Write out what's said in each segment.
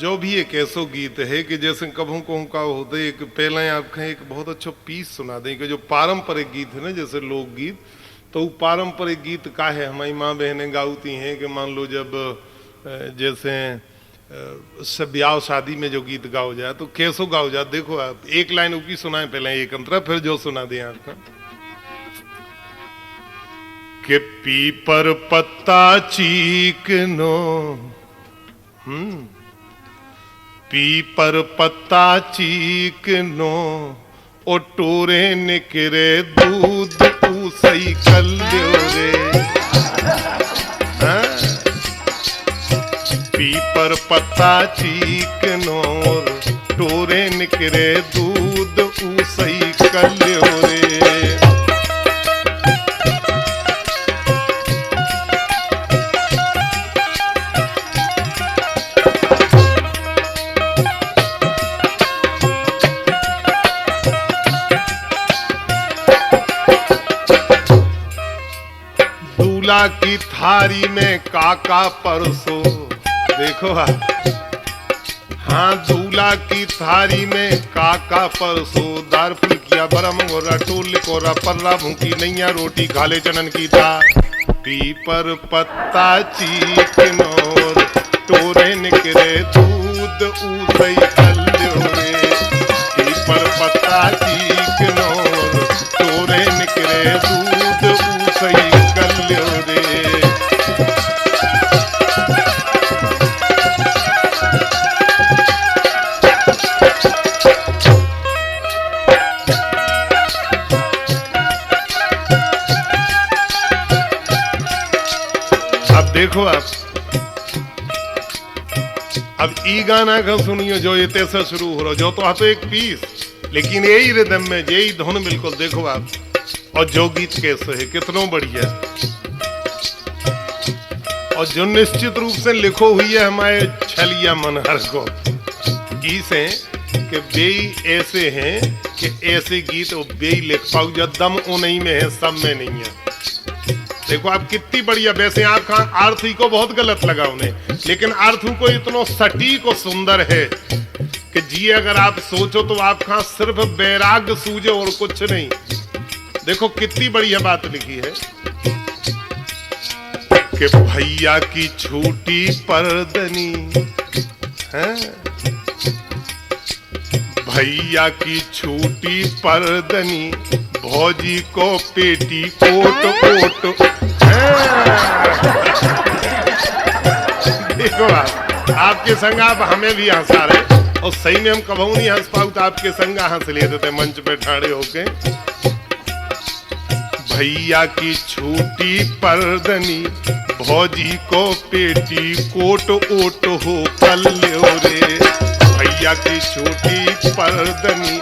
जो भी एक ऐसो गीत है कि जैसे कभू कहूँ का होते एक पहले आपके एक बहुत अच्छा पीस सुना दें कि जो पारंपरिक गीत है ना जैसे लोकगीत, तो वो पारंपरिक गीत का है हमारी माँ बहनें गाती हैं कि मान लो जब जैसे सब ब्याह शादी में जो गीत गाओ जाए तो कैसो गाओ जाए। देखो आप एक लाइन ऊकी सुनाए पहले एक अंतरा फिर जो सुना दें आपका कि पीपर पत्ता चीकनो पीपर पत्ता चीकनो ओ टोरे निकरे दूध सही कर रे। पीपर पत्ता चीकनो टोरे निकरे दूध सही कर रे। दूल्हा की थारी में काका परसो, देखो हाँ दूल्हा की थारी में काका परसो दार फुल किया बरम गोरा टोल कोरा पर्रा भूखी नैया रोटी खाले चनन की था। पीपर पत्ता चीकनोर टोरे निकरे दूध ऊसई कल्योरे। पीपर पत्ता चीकनोर टोरे निकरे दूध ऊसई कल्योरे। देखो आप अब ई गाना का सुनियो जो ये तैसे शुरू हो रहा जो तो आप एक पीस लेकिन यही रिदम में यही धुन बिल्कुल देखो आप। और जो गीत कैसे है कितना बढ़िया और जो निश्चित रूप से लिखो हुई है हमारे छलिया मनहर को इसे कि बेई ऐसे हैं कि ऐसे गीत बेई लिख पाओ जो दम उन्हीं में है सब में नहीं है। देखो आप कितनी बढ़िया वैसे आपका अर्थ ही को बहुत गलत लगा उन्हें लेकिन अर्थ को इतना सटीक और सुंदर है कि जी अगर आप सोचो तो आपका सिर्फ वैराग्य सूझे और कुछ नहीं। देखो कितनी बढ़िया बात लिखी है कि भैया की छूटी परदनी है भैया की छूटी परदनी भौजी को पेटी कोट कोट। देखो आपके संग आप हमें भी हंसा रहे और सही में हम कभी नहीं हंस पाऊ तो आपके संग हंस लेते थे मंच पे ठाड़े होके। भैया की छूटी परदनी भौजी को पेटी कोट ओट हो कल्यो रे। भैया की छूटी परदनी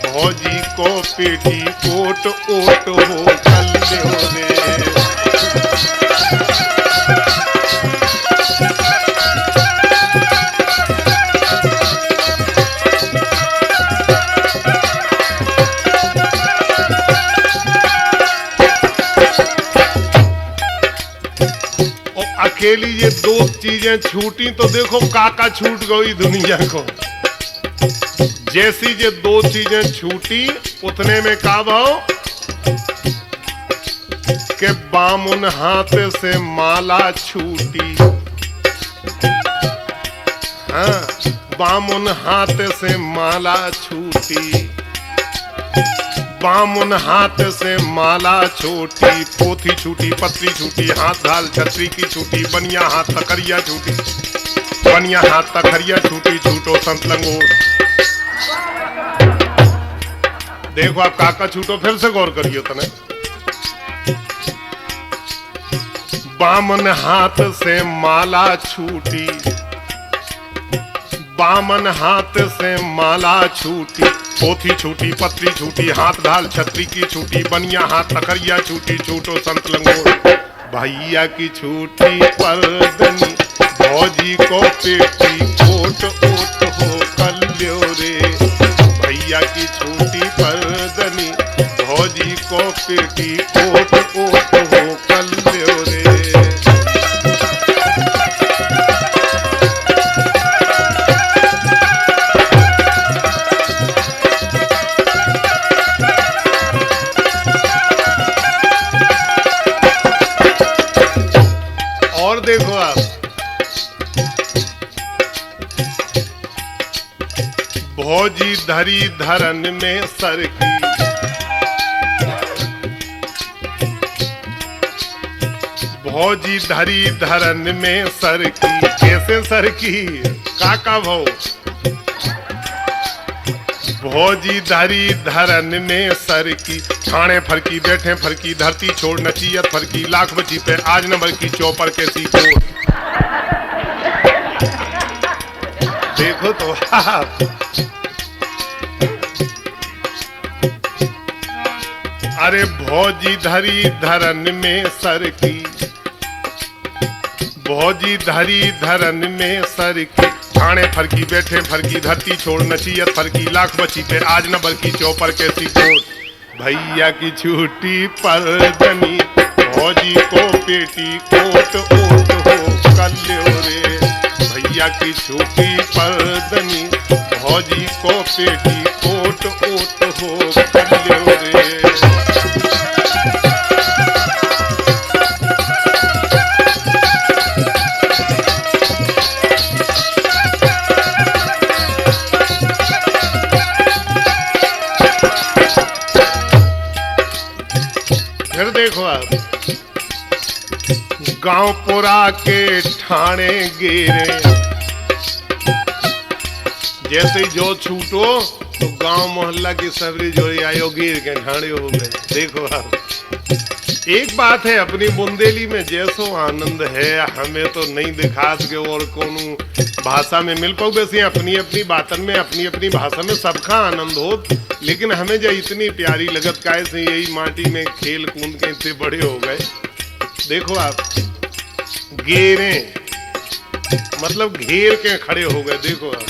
भौजी को पेटी कोट ओट हो कल्यो रे। अकेली ये दो चीजें छूटी तो देखो काका छूट गई दुनिया को। जैसी ये दो चीजें छूटी उतने में का भाव के बामुन हाथ से माला छूटी। हाँ बामुन हाथ से माला छूटी बामुन हाथ से माला छोटी। पोथी छूटी पत्री छूटी हाथ ढाल छतरी की छूटी। बनिया हाथ तकरिया छूटी बनिया हाथ तकरिया छूटी छूटो संत लंगोट। देखो आप काका छूटो फिर से गौर करियो तने। बामन हाथ से माला छूटी बामन हाथ से माला छूटी। पोथी छूटी पत्री छूटी हाथ ढाल छतरी की छूटी। बनिया हाथ तकरिया छूटी छूटो संत लंगोट। भैया की छूटी परदनी भौजी को पेटी कोट ओट हो कल्यो रे। भैया की छूटी परदनी भौजी को पेटी कोट ओट हो कल्यो रे। भौजी धरी धरन में सर की, भौजी धरी धरन में सर की। कैसे सर की? काका भाव। भौजी धरी धरन में सर की, ठाणे फरकी बैठे फरकी, धरती छोड़ नचीयत फरकी, लाख बची पे आज नंबर की, चौपर कैसी को। देखो तो आप, अरे भौजी धरी धरन में सर की, भौजी धरी धरन में सर की, ठाणे फरकी बैठे फरकी, धरती छोड़ नचीयत फरकी, लाख बची पे आज न बल्कि, चौपर कैसी कोट। भैया की छूटी पर जनी, भौजी को पेटी कोट ओट हो कल्यो रे। भैया की छूटी पर जनी, भौजी को पेटी कोट ओट हो कल्यो रे। फिर देखो आप, गांवपुरा के ठाणे गेरे, जैसे ही जो छूटो तो गांव मोहल्ला की सबरी जोड़ी आयो गिर के ठाणे हो गए। देखो आप, एक बात है अपनी बुंदेली में जैसो आनंद है, हमें तो नहीं दिखा सके और कोनो भाषा में मिल पाओ। वैसे अपनी अपनी बातन में अपनी अपनी भाषा में सबका आनंद हो, लेकिन हमें जो इतनी प्यारी लगत काय से यही माटी में खेल कूद के इतने बड़े हो गए। देखो आप, घेरे मतलब घेर के खड़े हो गए। देखो आप,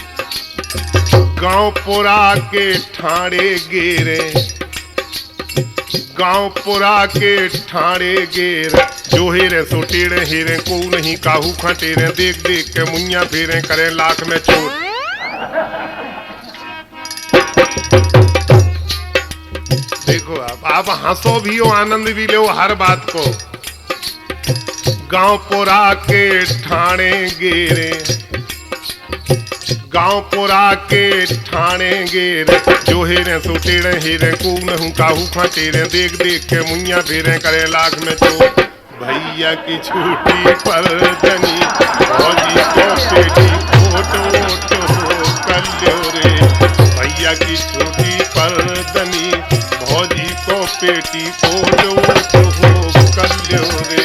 गांवपुरा के ठाणे गेरे, गांवपुरा के ठाणे गेर, जो हेरे सो टेढ़े हेरे, को नहीं काहू खटेरे, देख देख के मुनिया फेरे, करे लाख में चोट। देखो आप हंसो भी हो, आनंद भी लो हर बात को। गांवपुरा के ठाणे गेरे, गांवपुरा के ठाणे गेरे, जो हेरे सो टेढ़े हेरे, को नहीं काहू खटेरे, देख देख के मुनिया फेरे, करे लाख में चोट। भैया की छूटी पर जनी, भौजी को पेटी कोट ओट हो कल्यो रे। भैया की छूटी पर जनी, भौजी को पेटी कोट ओट हो कल्यो रे।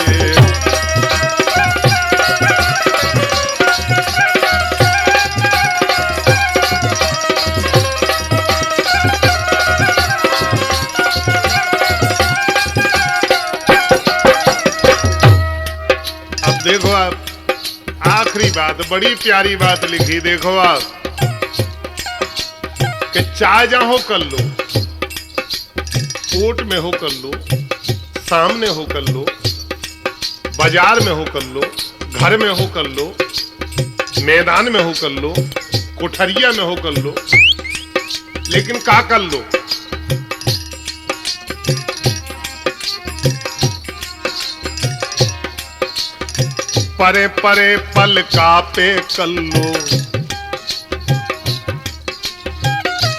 देखो आप, आखिरी बात, बड़ी प्यारी बात लिखी। देखो आप, कि चाहे जहां हो कर लो, कोर्ट में हो कर लो, सामने हो कर लो, बाजार में हो कर लो, घर में हो कर लो, मैदान में हो कर लो, कोठरिया में हो कर लो, लेकिन का कर लो? परे परे पल कापे कल्लो,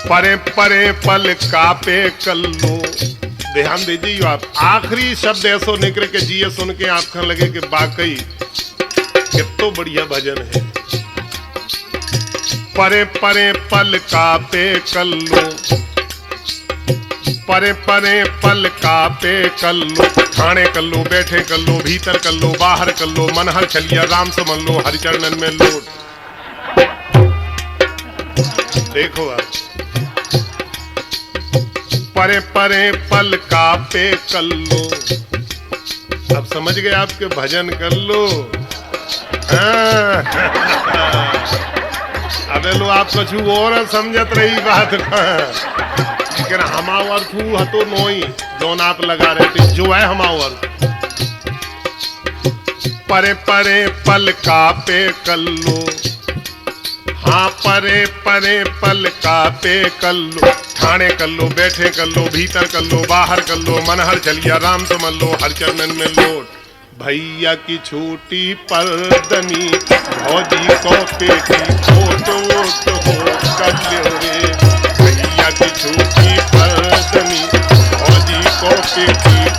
परे परे पल कापे कल्लो। ध्यान दीजिए आप, आखिरी शब्द ऐसो निकल के जिये सुन के आपको लगे कि वाकई कितना बढ़िया भजन है। परे परे पल कापे कल्लो, परे परे पल कापे कल्लो, ठाणे कल्लो बैठे कल्लो, भीतर कल्लो बाहर कल्लो, मन हर छलिया राम समझ लो, हरि चरणन में लोट। देखो आप, परे परे पल कापे कल्लो। अब समझ गए आपके भजन कर लो। अबे लो आप कछु और समझत रही बात ना, लेकिन हमावर थू हतो नोई जोन आप लगा रहे थे, जो है हमावर। परे परे पल कापे कल्लो, हाँ परे परे पल कापे कल्लो, ठाणे कल्लो बैठे कल्लो, भीतर कल्लो बाहर कल्लो, मन हर चलिया राम समझ लो, हर चरणन में लोट। भैया की छूटी परदनी, भौजी को पेटी कोट ओट हो कल्यो रे। सूखी बदनी फौजी को पेटी